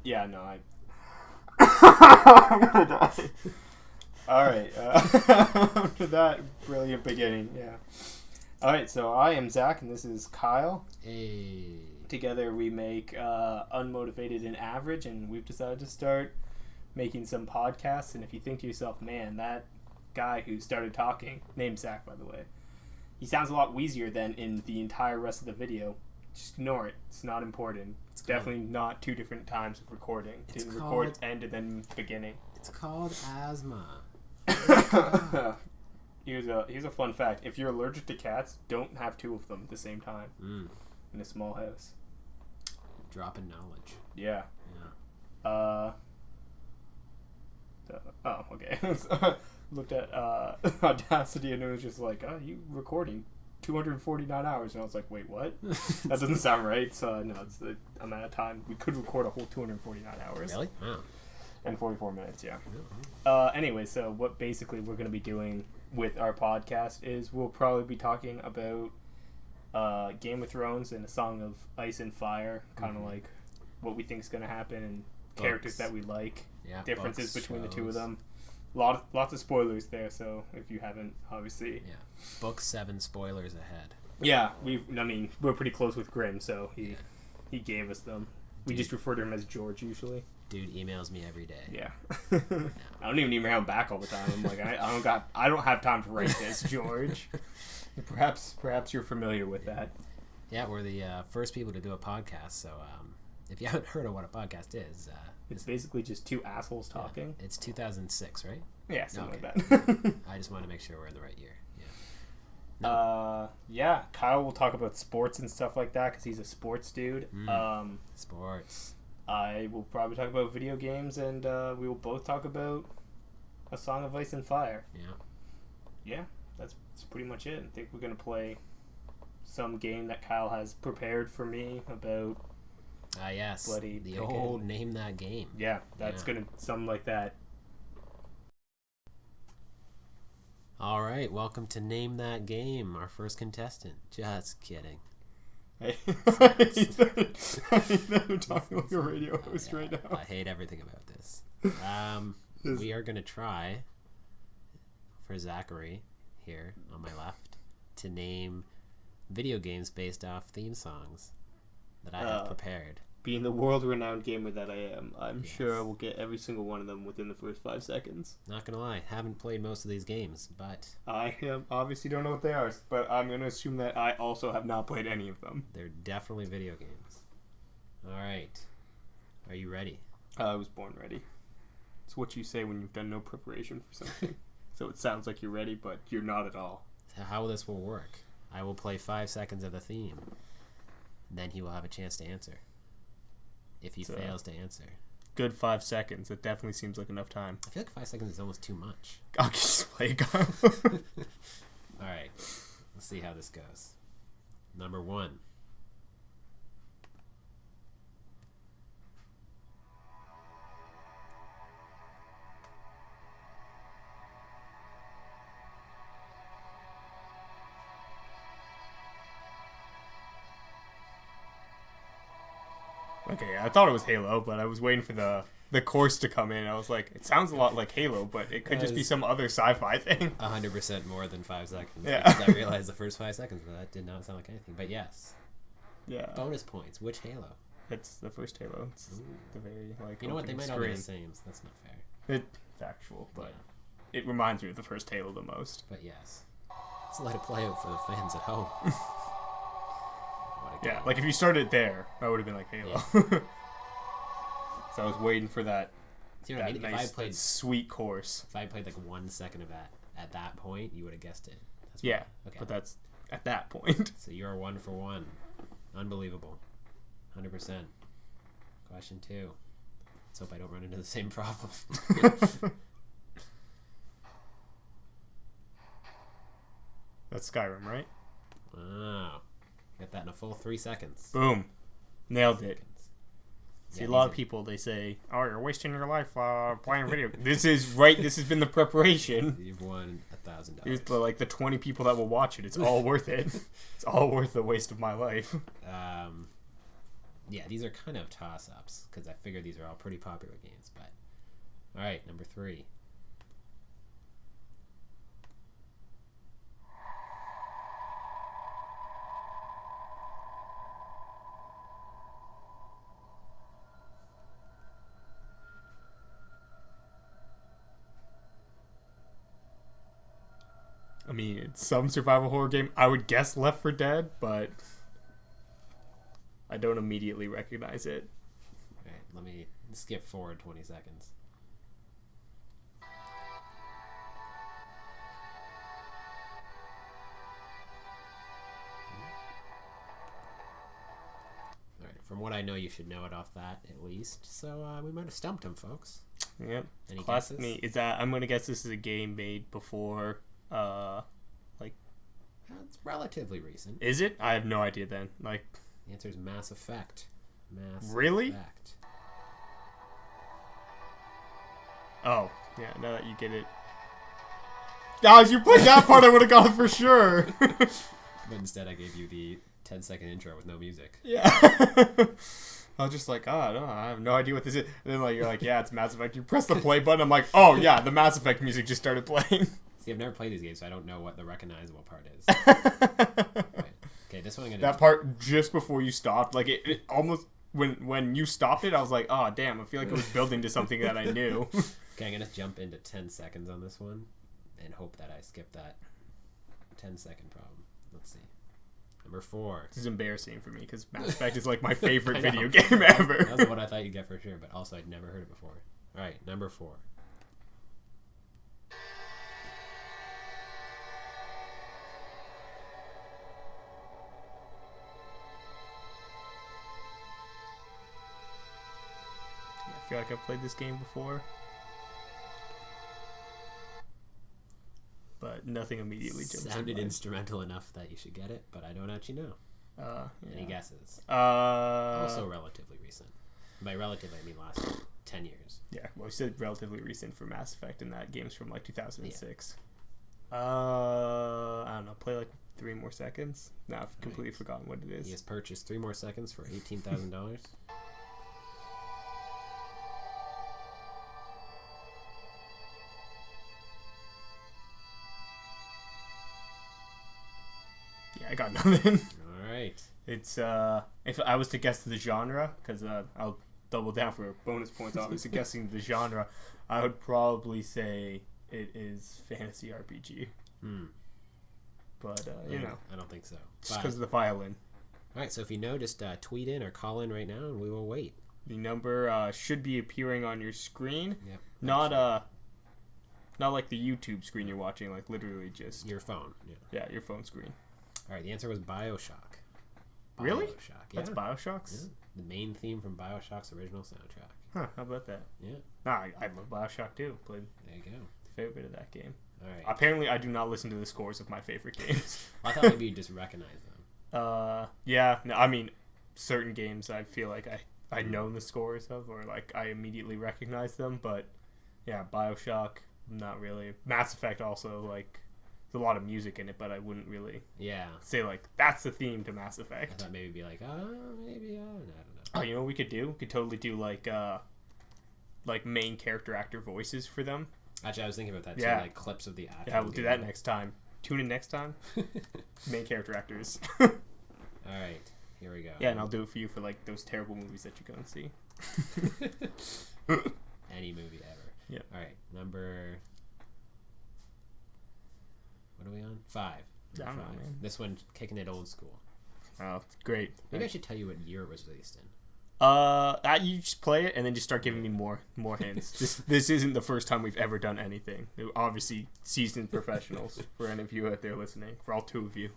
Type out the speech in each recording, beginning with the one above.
Yeah, no, I'm gonna die. Alright, after that brilliant beginning, yeah. Alright, so I am Zach, and this is Kyle. Hey. Together we make Unmotivated and Average, and we've decided to start making some podcasts. And if you think to yourself, man, that guy who started talking, named Zach, by the way, he sounds a lot wheezier than in the entire rest of the video, just ignore it. It's not important. It's definitely not two different times of recording. Didn't record end and then beginning. It's called asthma. Here's a fun fact. If you're allergic to cats, don't have two of them at the same time in a small house. Dropping knowledge. Yeah. Okay. Looked at Audacity and it was just like, oh, you recording 249 hours, and I was like, wait, what? That doesn't sound right. So no, it's the amount of time we could record a whole 249 hours. Really? Wow. And 44 minutes, yeah. Mm-hmm. Anyway, so what basically we're going to be doing with our podcast is we'll probably be talking about Game of Thrones and A Song of Ice and Fire, kind of like what we think is going to happen and characters that we like, differences between the two of them. Lots of spoilers there, so if you haven't, obviously... Yeah. Book 7 spoilers ahead. Yeah, we're pretty close with Grimm, so he gave us them. We just refer to him as George, usually. Dude emails me every day. Yeah. I don't even email him back all the time. I'm like, I don't have time to write this, George. Perhaps you're familiar with that. Yeah, we're the first people to do a podcast, so if you haven't heard of what a podcast is... it's basically just two assholes talking. Yeah, it's 2006, right? Yeah, something like that. I just want to make sure we're in the right year. Yeah. Kyle will talk about sports and stuff like that because he's a sports dude. Sports. I will probably talk about video games, and we will both talk about A Song of Ice and Fire. Yeah, that's pretty much it. I think we're going to play some game that Kyle has prepared for me about... yes, bloody the old Name That Game. Yeah, that's going to something like that. All right, welcome to Name That Game, our first contestant. Just kidding. Hey. I'm talking like a radio host right now. I hate everything about this. We are going to try, for Zachary, here on my left, to name video games based off theme songs that I have prepared. Being the world-renowned gamer that I am, I'm sure I will get every single one of them within the first 5 seconds. Not gonna lie, haven't played most of these games, but... I obviously don't know what they are, but I'm going to assume that I also have not played any of them. They're definitely video games. Alright. Are you ready? I was born ready. It's what you say when you've done no preparation for something. So it sounds like you're ready, but you're not at all. So how this will work, I will play 5 seconds of the theme. Then he will have a chance to answer. If he fails to answer. Good 5 seconds. That definitely seems like enough time. I feel like 5 seconds is almost too much. I'll just play, Kyle. Alright. Let's see how this goes. Number 1. Okay, I thought it was Halo, but I was waiting for the course to come in. I was like, it sounds a lot like Halo, but it could just be some other sci-fi thing. 100% more than 5 seconds. Yeah. Because I realized the first 5 seconds that did not sound like anything. But yes. Yeah. Bonus points. Which Halo? It's the first Halo. It's the very, you know what? They might all be the same, so that's not fair. It's factual, but it reminds me of the first Halo the most. But yes. Let's let it play out for the fans at home. Yeah, like if you started there, I would have been like Halo. Yeah. So I was waiting for that. You know what I mean? Nice, if I played sweet course. If I played like 1 second of that at that point, you would have guessed it. That's yeah, okay. But that's at that point. So you're 1 for 1. Unbelievable. 100%. Question 2. Let's hope I don't run into the same problem. That's Skyrim, right? Wow. Get that in a full 3 seconds. Boom. Nailed it. See, a lot of people, they say, oh, you're wasting your life playing video games. This has been the preparation. You've won $1,000. Here's the 20 people that will watch it. It's all worth it. It's all worth the waste of my life. Yeah, these are kind of toss-ups because I figure these are all pretty popular games. But all right, number 3. I mean, it's some survival horror game. I would guess Left 4 Dead, but I don't immediately recognize it. All right, let me skip forward 20 seconds. All right, from what I know, you should know it off that at least. So we might have stumped him, folks. Yep. Any Classic guesses? me. Is that I'm gonna guess this is a game made before It's relatively recent. Is it? I have no idea then. Like, The answer is Mass Effect. Really? Effect. oh, yeah, now that you get it. Guys, you played that part, I would have gone for sure. But instead, I gave you the 10-second intro with no music. Yeah. I was just like, oh, no, I have no idea what this is. And then, like, you're like, yeah, it's Mass Effect. You press the play button. I'm like, oh, yeah, the Mass Effect music just started playing. See, I've never played these games, so I don't know what the recognizable part is. Right. Okay, this one I'm gonna. That part just before you stopped, like, it almost when you stopped it, I was like, oh, damn, I feel like it was building to something that I knew. Okay, I'm gonna jump into 10 seconds on this one, and hope that I skip that 10-second problem. Let's see. Number 4. This is embarrassing for me because Mass Effect is like my favorite I know. video game ever. That was what I thought you'd get for sure, but also I'd never heard it before. All right, number 4. I feel like I've played this game before, but nothing immediately jumps. Sounded instrumental enough that you should get it, but I don't actually know. Yeah. Any guesses? Also Also relatively recent. By relative, I mean last 10 years. Yeah, well, you said relatively recent for Mass Effect, and that game's from like 2006. I don't know. Play like 3 more seconds. No, I've completely forgotten what it is. He has purchased 3 more seconds for $18,000. Yeah, I got nothing. All right. It's if I was to guess the genre, because I'll double down for bonus points. Obviously, guessing the genre, I would probably say it is fantasy RPG. But you know, I don't think so. just because of the violin. All right. So if you know, just tweet in or call in right now, and we will wait. The number should be appearing on your screen. Yep. Not like the YouTube screen you're watching. Like literally just Your phone. Yeah. yeah, your phone screen. All right. The answer was BioShock. Really? BioShock. That's Yeah. BioShock's. Yeah. The main theme from BioShock's original soundtrack. Huh? How about that? Yeah. Nah, I love BioShock too. Played There you go. a fair bit of that game. All right. Apparently, I do not listen to the scores of my favorite games. I thought maybe you just recognize them. Yeah. No, I mean, certain games I feel like I know the scores of, or like I immediately recognize them. But yeah, BioShock, not really. Mass Effect also, like, there's a lot of music in it, but I wouldn't really Yeah. say like that's the theme to Mass I Effect. thought maybe it'd be like, maybe, I don't know. Oh, you know what we could do? We could totally do like main character actor voices for them. Actually, I was thinking about that too, Yeah. like clips of the actual Yeah, we'll do that game. next time. Tune in next time. Main character actors. All right, here we go. Yeah, and I'll do it for you for like those terrible movies that you go and see. Any movie ever. Yeah. All right, number. What are we on? 5. I don't know, Number 5. man. This one kicking it old school. Oh, great. Maybe I should tell you what year it was released in. You just play it and then just start giving me more hints. This isn't the first time we've ever done anything. They're obviously seasoned professionals for any of you out there listening. For all 2 of you.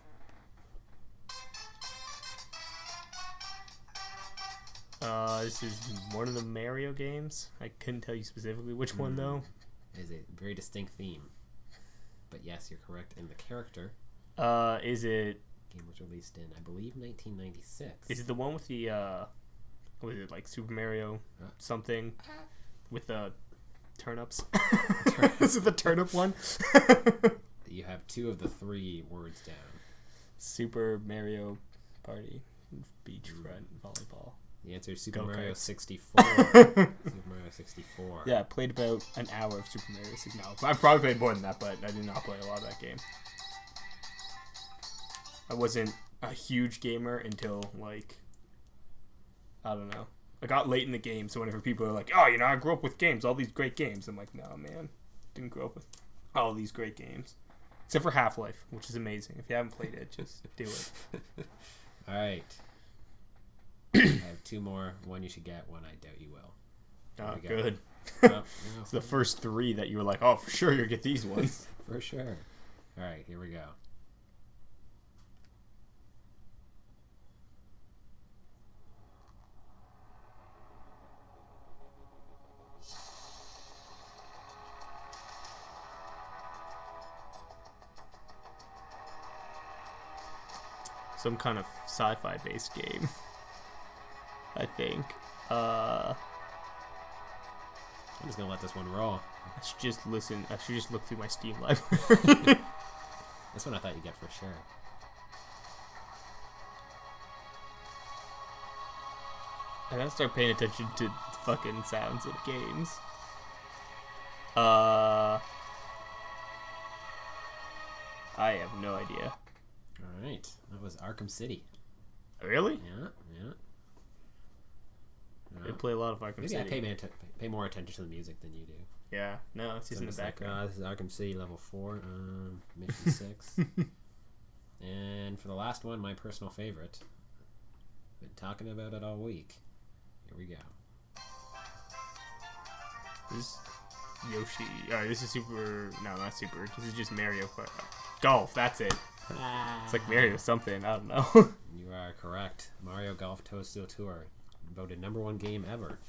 This is one of the Mario games. I couldn't tell you specifically which one though. It is a very distinct theme. But yes, you're correct. And the character Is it game was released in, I believe, 1996. is it the one with the what is it, like Super Mario something with the turnips? Is it the turnip one? You have 2 of the 3 words down. Super Mario Party, beachfront volleyball. The answer is Super Go Mario Karts. 64. Super Mario 64. Yeah, I played about an hour of Super Mario 64. No, I probably played more than that, but I did not play a lot of that game. I wasn't a huge gamer until, like, I don't know. I got late in the game, so whenever people are like, oh, you know, I grew up with games, all these great games. I'm like, no, man. Didn't grow up with all these great games. Except for Half-Life, which is amazing. If you haven't played it, just do it. All right. I have two more. One you should get, one I doubt you will. Oh, good. No, It's the first three that you were like, oh, for sure you'll get these ones. for sure. All right, here we go. Some kind of sci-fi based game. I think. I'm just gonna let this one roll. I should just listen. I should just look through my Steam library. This one I thought you'd get for sure. I gotta start paying attention to fucking sounds of games. I have no idea. All right, that was Arkham City. Really? Yeah. I play a lot of Arkham Maybe City. I pay more attention to the music than you do. Yeah, no, it's just in the background. This is Arkham City level 4, mission 6. And for the last one, my personal favorite. Been talking about it all week. Here we go. This is Yoshi. This is Super. No, not Super. This is just Mario Kart. Golf. That's it. It's like Mario something. I don't know. You are correct. Mario Golf Toadstool Tour, voted #1 game ever.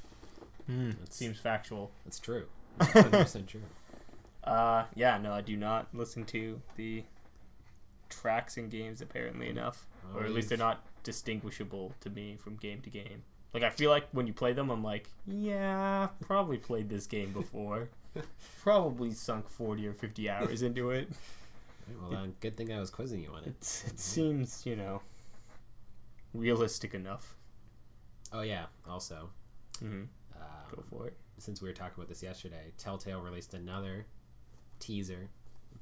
Seems factual. That's true. That's 100% true. Yeah, no, I do not listen to the tracks in games apparently enough, or at least they're not distinguishable to me from game to game. Like, I feel like when you play them, I'm like, yeah, probably played this game before. Probably sunk 40 or 50 hours into it. Well, then, good thing I was quizzing you on it. It seems, realistic enough. Oh, yeah. Also, Go for it. Since we were talking about this yesterday, Telltale released another teaser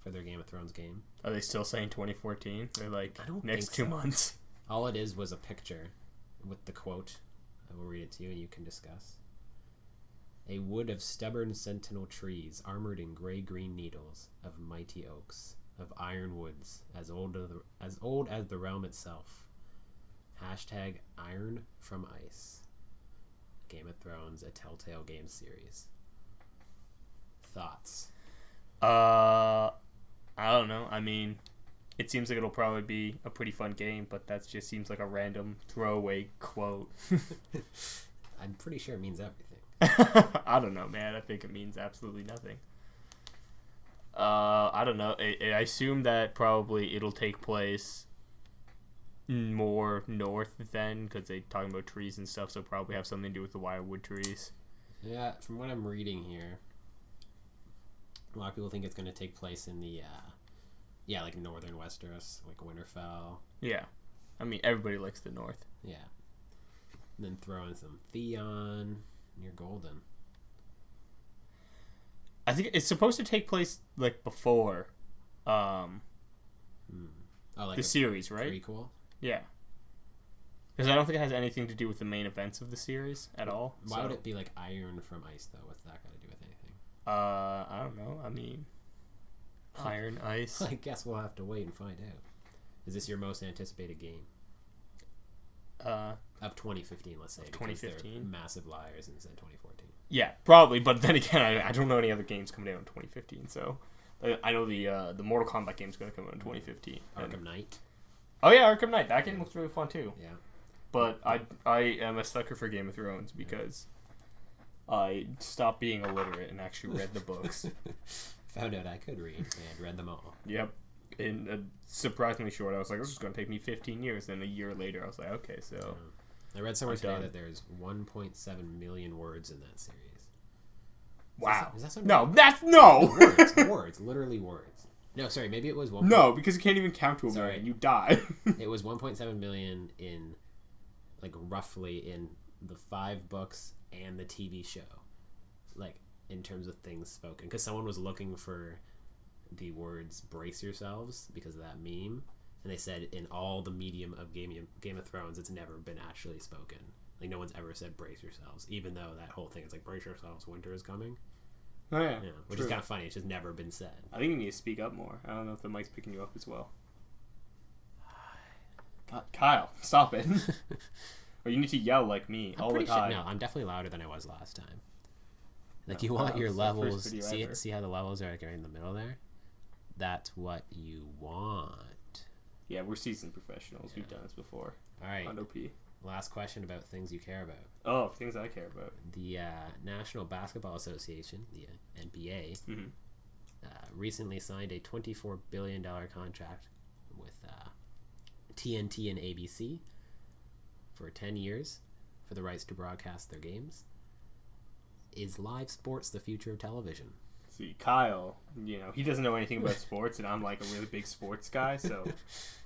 for their Game of Thrones game. Are they still saying 2014? They're like, I don't next think 2 months. All it is was a picture with the quote. I will read it to you and you can discuss. A wood of stubborn sentinel trees, armored in gray-green needles, of mighty oaks, of iron woods, as old as the realm itself. Hashtag Iron from Ice. Game of Thrones, a Telltale game series. Thoughts? I don't know. I mean, it seems like it'll probably be a pretty fun game, but that just seems like a random throwaway quote. I'm pretty sure it means everything. I don't know, man. I think it means absolutely nothing. I don't know. I assume that probably it'll take place more north then, because they're talking about trees and stuff, so probably have something to do with the wirewood trees. Yeah, from what I'm reading here, a lot of people think it's going to take place in the, like northern Westeros, like Winterfell. Yeah. I mean, everybody likes the north. Yeah. And then throw in some Theon near Golden. I think it's supposed to take place, like, before, Oh, like the series, right? Prequel? Yeah. Because I don't think it has anything to do with the main events of the series at all. Why would it be like Iron from Ice, though? What's that got to do with anything? I don't know. I mean, Iron, Ice. I guess we'll have to wait and find out. Is this your most anticipated game? Of 2015, let's say. 2015? Massive liars and said 2014. Yeah, probably. But then again, I don't know any other games coming out in 2015. So I know the Mortal Kombat game is going to come out in 2015. Arkham Knight. Oh yeah, Arkham Knight. That game looks really fun too. Yeah. But I am a sucker for Game of Thrones because I stopped being illiterate and actually read the books. Found out I could read and read them all. Yep. In surprisingly short. I was like, this is going to take me 15 years. Then a year later, I was like, okay, so. I read somewhere today that there's 1.7 million words in that series. Wow. Is that something? No, that's no. Words, literally words. No, sorry, maybe it was 1. No, because you can't even count to a million. You die. It was 1.7 million in, like, roughly in the 5 books and the TV show, like in terms of things spoken, because someone was looking for the words "brace yourselves" because of that meme, and they said in all the medium of Game of Thrones, it's never been actually spoken. Like no one's ever said "brace yourselves," even though that whole thing is like "brace yourselves, winter is coming." Oh yeah, which is kind of funny. It's just never been said. I think you need to speak up more. I don't know if the mic's picking you up as well. God, Kyle, stop it. Or you need to yell like me all the time. No, I'm definitely louder than I was last time. Like you want your levels. See how the levels are like right in the middle there. That's what you want. Yeah, we're seasoned professionals. Yeah. We've done this before. All right. On OP. Last question about things you care about. Oh, things I care about. The National Basketball Association, the NBA, recently signed a $24 billion contract with TNT and ABC for 10 years for the rights to broadcast their games. Is live sports the future of television? See, Kyle, he doesn't know anything about sports, and I'm like a really big sports guy, so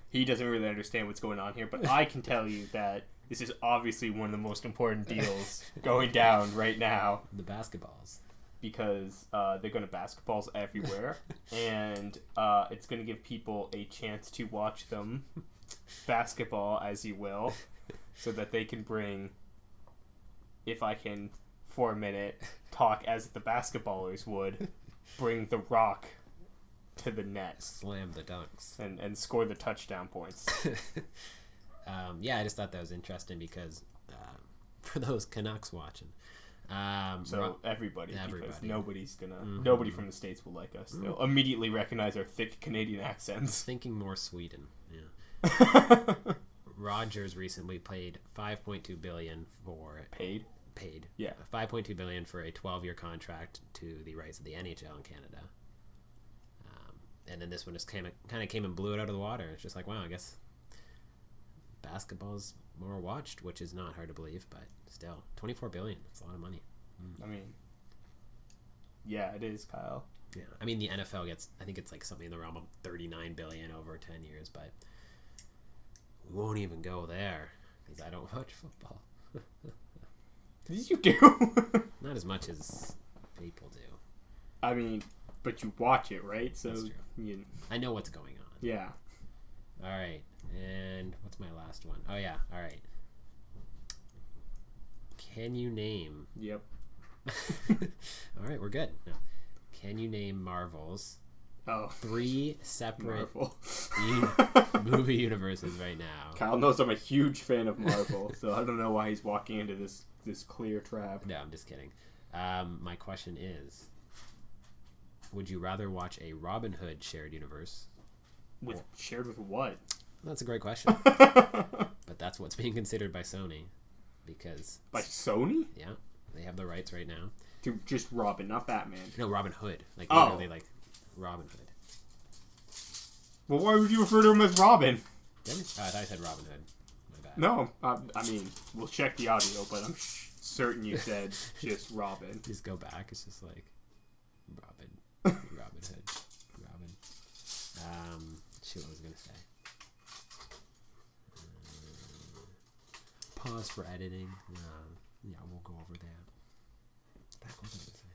he doesn't really understand what's going on here. But I can tell you that this is obviously one of the most important deals going down right now. The basketballs. Because they're going to basketballs everywhere, and it's going to give people a chance to watch them basketball, as you will, so that they can bring, if I can, for a minute, talk as the basketballers would, bring the rock to the net. Slam the dunks. And score the touchdown points. Yeah, I just thought that was interesting because for those Canucks watching. Everybody, because nobody's gonna, nobody from the States will like us. They'll immediately recognize our thick Canadian accents. Thinking more Sweden, yeah. Rogers recently paid $5.2 billion for paid. Yeah, $5.2 billion for a 12-year contract to the rights of the NHL in Canada. And then this one just kind of came and blew it out of the water. It's just like, wow, I guess basketball's more watched, which is not hard to believe, but still, $24 billion. That's a lot of money. I mean, yeah, it is, Kyle. Yeah, I mean the NFL gets, I think it's like something in the realm of $39 billion over 10 years, but we won't even go there because I don't watch football. You do. Not as much as people do. I mean, but you watch it, right? So that's true. I know what's going on. Yeah. All right. And what's my last one? Oh, yeah. All right. Can you name... Yep. All right, we're good. No. Can you name Marvel's 3 separate movie universes right now? Kyle knows I'm a huge fan of Marvel, so I don't know why he's walking into this clear trap. No, I'm just kidding. My question is, would you rather watch a Robin Hood shared universe? Shared with what? That's a great question. But that's what's being considered by Sony. Because... By Sony? Yeah. They have the rights right now. To just Robin, not Batman. No, Robin Hood. Like, literally, like, Robin Hood. Well, why would you refer to him as Robin? I thought I said Robin Hood. My bad. No, I mean, we'll check the audio, but I'm certain you said just Robin. Just go back. It's just like, Robin. Robin Hood. Robin. Shoot, what was I going to say? Pause for editing. Yeah, we'll go over that. What was I going to say?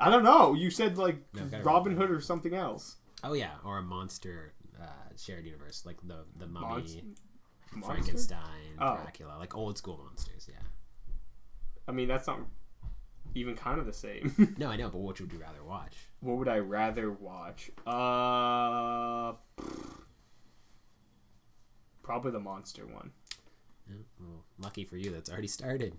I don't know. You said like Robin Hood or something else. Oh yeah, or a monster shared universe, like the Mummy, Monster? Frankenstein, Dracula, like old school monsters. Yeah. I mean, that's not even kind of the same. No, I know, but what would you rather watch? What would I rather watch? Probably the monster one. Yeah, well, lucky for you, that's already started.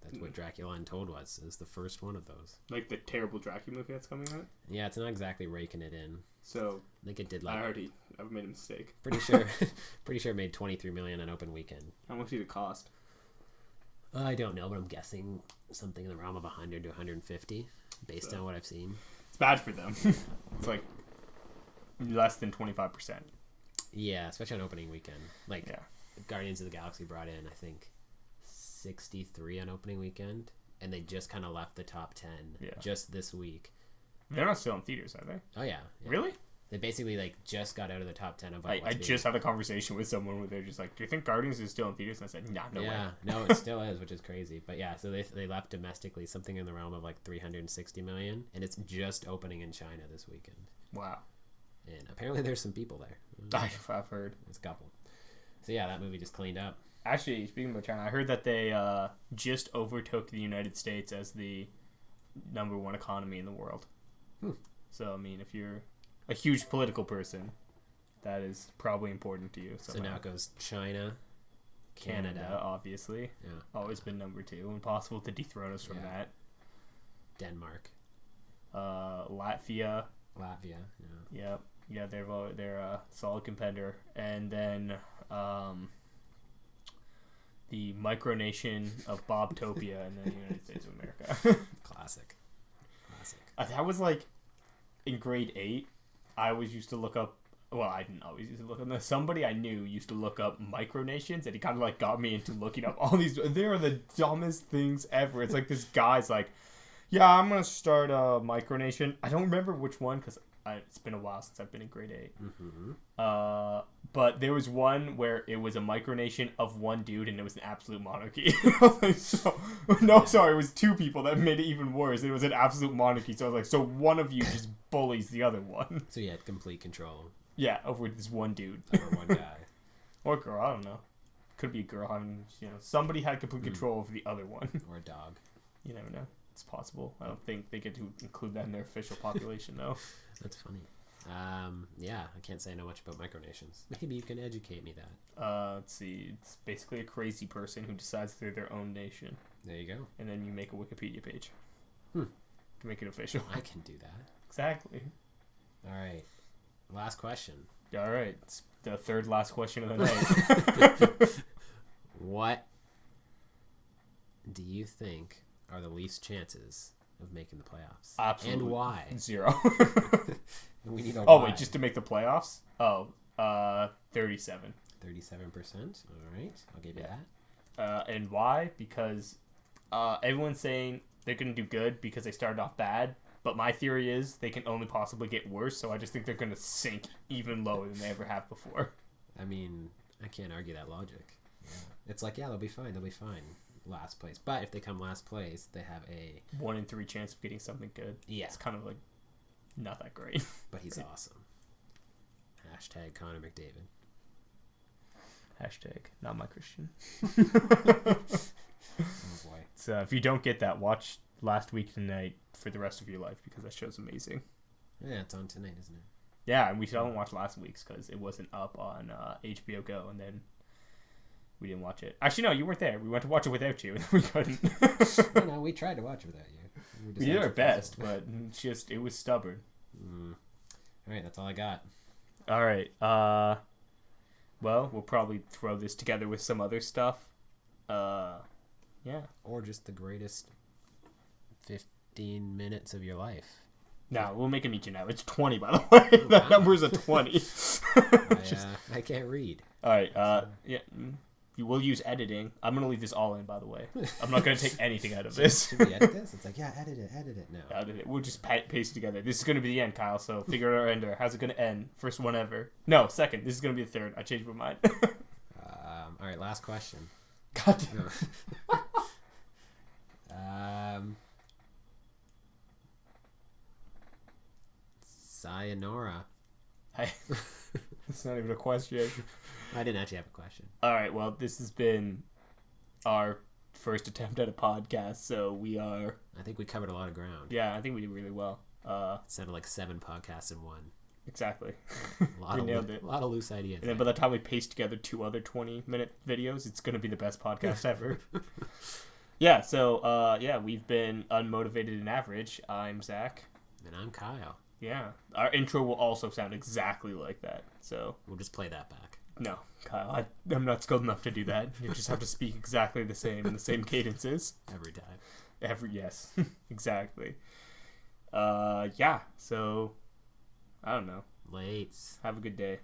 That's what Dracula Untold was. It was the first one of those. Like the terrible Dracula movie that's coming out? Yeah, it's not exactly raking it in. So I think it did like... I've made a mistake. Pretty sure it made $23 million on open weekend. How much did it cost? I don't know, but I'm guessing something in the realm of 100 to 150 based on what I've seen. It's bad for them. It's like less than 25%. Yeah, especially on opening weekend. Like Guardians of the Galaxy brought in, I think, 63 on opening weekend, and they just kind of left the top 10 just this week. They're not still in theaters, are they? Oh yeah. Really? They basically like just got out of the top 10 of. I just had a conversation with someone where they're just like, "Do you think Guardians is still in theaters?" And I said, "Nah, no way." Yeah, no, it still is, which is crazy. But yeah, so they left domestically something in the realm of like 360 million, and it's just opening in China this weekend. Wow. And apparently there's some people there. I've heard. There's a couple. So yeah, that movie just cleaned up. Actually, speaking of China, I heard that they just overtook the United States as the #1 economy in the world. So, I mean, if you're a huge political person, that is probably important to you. So now it goes China, Canada, obviously. Yeah. Always been #2. Impossible to dethrone us from that. Denmark. Latvia. Yeah. Yeah, they're a solid contender. And then the micronation of Bobtopia and then the United States of America. Classic. That was like in grade 8. I always used to look up. Well, I didn't always used to look up. Somebody I knew used to look up micronations, and he kind of like got me into looking up all these. They are the dumbest things ever. It's like this guy's like, "Yeah, I'm gonna start a micronation." I don't remember which one because it's been a while since I've been in grade 8. Mm-hmm. But there was one where it was a micronation of one dude, and it was an absolute monarchy. Sorry, it was 2 people that made it even worse. It was an absolute monarchy. So I was like, so one of you just bullies the other one. So you had complete control. Yeah, over this one dude. Over one guy. Or girl, I don't know. Could be a girl. I mean, somebody had complete control over the other one. Or a dog. You never know. It's possible. I don't think they get to include that in their official population, though. That's funny. Yeah, I can't say I know much about micronations. Maybe you can educate me that. Let's see. It's basically a crazy person who decides they're their own nation. There you go. And then you make a Wikipedia page. To make it official. I can do that. Exactly. All right. Last question. All right. It's the third last question of the night. What do you think are the least chances of making the playoffs? Absolutely. And why? 0. We need a why. Wait, just to make the playoffs? 37. 37%. All right. I'll give you that. And why? Because everyone's saying they're going to do good because they started off bad. But my theory is they can only possibly get worse. So I just think they're going to sink even lower than they ever have before. I mean, I can't argue that logic. Yeah. It's like, yeah, they'll be fine. Last place. But if they come last place, they have a 1 in 3 chance of getting something good. Yeah. It's kind of like not that great. But he's awesome. Hashtag Connor McDavid. Hashtag not my Christian. Oh boy. So if you don't get that, watch Last Week Tonight for the rest of your life because that show's amazing. Yeah, it's on tonight, isn't it? Yeah, and we still haven't watched last week's because it wasn't up on HBO Go, and then we didn't watch it. Actually, no, you weren't there. We went to watch it without you, and we couldn't. No, we tried to watch it without you. We did our best, but it was stubborn. All right, that's all I got. All right. Well, we'll probably throw this together with some other stuff. Yeah. Or just the greatest 15 minutes of your life. No, we'll make him eat you now. It's 20, by the way. That number is a 20. I can't read. All right. Yeah. You will use editing. I'm going to leave this all in, by the way. I'm not going to take anything out of this. Should we edit this? It's like, yeah, edit it. No. Edit it. We'll just paste it together. This is going to be the end, Kyle, so figure out our ender. How's it going to end? First one ever. No, second. This is going to be the third. I changed my mind. All right, last question. God damn. Sayonara. It's not even a question. I didn't actually have a question. All right, well, this has been our first attempt at a podcast, so I think we covered a lot of ground. Yeah, I think we did really well. It sounded like 7 podcasts in one. Exactly. We nailed it. A lot of loose ideas. And then by the time we paste together 2 other 20-minute videos, it's going to be the best podcast ever. Yeah, so, we've been Unmotivated and Average. I'm Zach. And I'm Kyle. Yeah. Our intro will also sound exactly like that, so... We'll just play that back. No, Kyle, I'm not skilled enough to do that. You just have to speak exactly the same in the same cadences. Every time. Yes, exactly. Yeah, so, I don't know. Late. Have a good day.